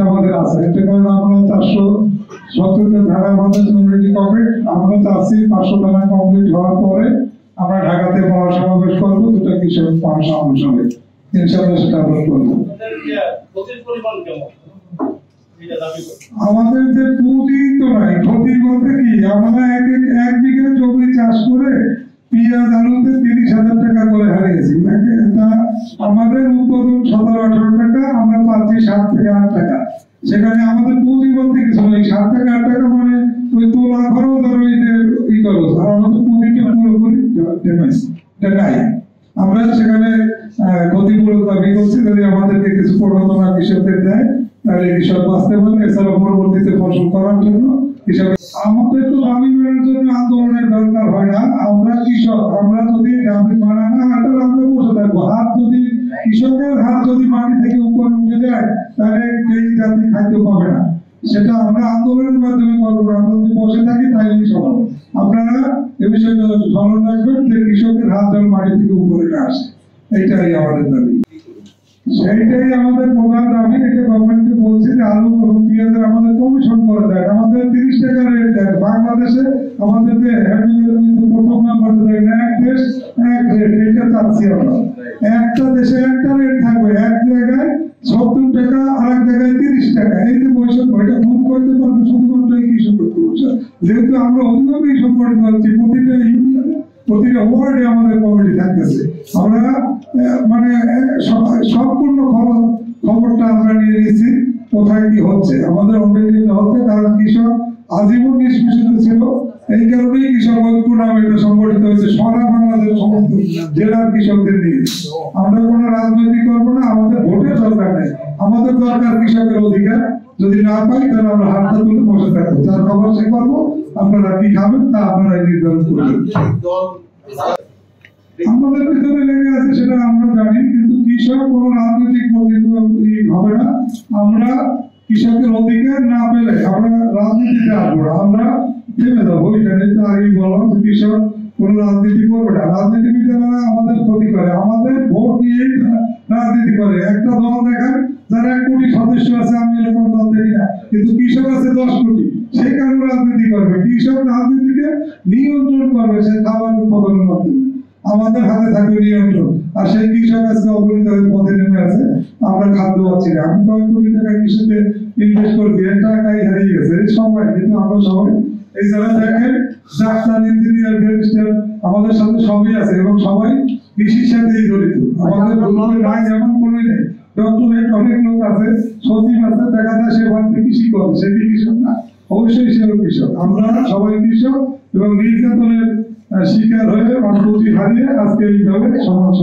আমাদের আছে। এটা কারণ আমরা 470 ধারা আমাদের অলরেডি কমপ্লিট। আমরা চাচ্ছি 500 ধারা কমপ্লিট হওয়ার পরে আমরা ঢাকাতে মহাসমাবেশ করবো, যেটা কৃষক মহাসমাবেশ হবে। ইনশাআল্লাহ সেটা আমরা করবো। আমাদের যে পুঁজি তো নাই, ক্ষতি বলতে কি, আমরা এক বিঘা জমি চাষ করে পেঁয়াজ আলুতে 30,000 টাকা করে হারিয়েছি। আমাদের উৎপাদন 17-18 টাকা, আমরা পাচ্ছি 7 থেকে 8 টাকা। সেখানে আমাদের পুঁজি বলতে কিছু নেই। 7 থেকে 8 টাকা মানে ওই তোলা খরচ আর ওই যে ই খরচ, আর আমাদের পুঁজিটা পুরোপুরি নাই। আমরা সেখানে ক্ষতিপূরণ দাবি করছি, যদি আমাদেরকে কিছু প্রণোদনা কৃষকদের দেয় তাহলে কৃষক বাঁচতে পারে। এছাড়া পরবর্তীতে ফসল করার জন্য কৃষক, আমাদের তো দাবি মানার জন্য আন্দোলনের দরকার হয় না। আমরা কৃষক, আমরা যদি দাবি মানা না হয় তাহলে আমরা বসে থাকবো। হাত যদি কৃষকের হাত যদি মাটি থেকে উপরে উঠে যায় তাহলে এই জাতি খাদ্য পাবে না। সেটা আমরা আন্দোলনের মাধ্যমে করবো না। আমরা যদি বসে থাকি তাহলেই সম্ভব। আপনারা এ বিষয়টা স্মরণ রাখবেন যে কৃষকের হাত যেন মাটি থেকে উপরে না আসে, এইটাই আমাদের দাবি। সেইটাই আমাদের প্রধান দাবি। এটা গভর্নমেন্টকে বলছি যে আলু এবং পেঁয়াজের আমাদের কমিশন করে দেয়, আমাদের 30 টাকা রেট দেয়। বাংলাদেশে আমাদের যে প্রথম নাম্বার দেয়, এক দেশ এক রেট, এটা চাচ্ছি আমরা। একটা দেশে একটা রেট থাকবে, এক জায়গায় 70 টাকা আর এক জায়গায় 30 টাকা। এই যে বৈষম্য, এটা দূর করতে পারবে শুধুমাত্র এই কৃষক। যেহেতু আমরা অন্যভাবেই সংগঠিত হচ্ছি, প্রতিটা ইউনিয়নে প্রতিটা ওয়ার্ডে আমাদের কমিটি থাকতেছে। আমরা মানে সম্পূর্ণ খবরটা আমরা নিয়ে নিয়েছি কোথায় কি হচ্ছে। আমাদের অলরেডি হচ্ছে, কারণ কৃষক আজীবন নিষ্পেষিত ছিল। এই কারণেই কৃষক ঐক্য নামে এটা সংগঠিত হয়েছে সারা বাংলাদেশ সমস্ত জেলার কৃষকদের নিয়ে। আমরা কোনো রাজনীতি করবো না, আমাদের ভোটের দরকার নেই। আমাদের দরকার কৃষকের অধিকার। যদি না পাই তাহলে আমরা হাতটা তুলে বসে থাকবো। যার খবর সে করবো, আপনারা কি খাবেন তা আপনারা নির্ধারণ করবেন। আমাদের ভিতরে লেগে আছে সেটা আমরা জানি, কিন্তু কৃষক কোনো রাজনৈতিক হবে না। আমরা কৃষকের অধিকার না পেলে আমরা রাজনীতিতে আসবো না, আমরা থেমে যাবো। এখানে তো আগেই বললাম যে কৃষক কোনো রাজনীতি করবে না। রাজনীতিবিদেরা আমাদের ক্ষতি করে, আমাদের ভোট নিয়েই রাজনীতি করে। একটা দল দেখায় যারা 1 কোটি সদস্য আছে, আমি এরকম দল দেখি না, কিন্তু কৃষক আছে 10 কোটি, সে কেন রাজনীতি করবে? কৃষক রাজনীতিকে নিয়ন্ত্রণ করবে সে খাবার উৎপাদনের মাধ্যমে। আমাদের হাতে থাকবে নিয়ন্ত্রণ। আর সেই কৃষক আজকে অবহেলিত হয়ে পথে নেমে আছে, আমরা খাদ্য পাচ্ছি না। আমি কয়েক কোটি টাকা কৃষিতে ইনভেস্ট করছি, এর টাকাই হারিয়ে গেছে এই সময়। কিন্তু আমরা সবাই এই যারা দেখেন, ডাক্তার, ইঞ্জিনিয়ার, ব্যারিস্টার, আমাদের সাথে সবই আছে এবং সবাই কৃষির সাথেই জড়িত। আমাদের নাই এমন কোনো নেই। ডক্টরেট অনেক লোক আছে, সচিব আছে, দেখা যায় সে ভারতে কৃষি করে, সে কি কৃষক না? অবশ্যই সেও কৃষক। আমরা সবাই কৃষক এবং নির্যাতনের শিকার হয়ে অন্তর্ভুক্তি হারিয়ে আজকে এইভাবে সমাজ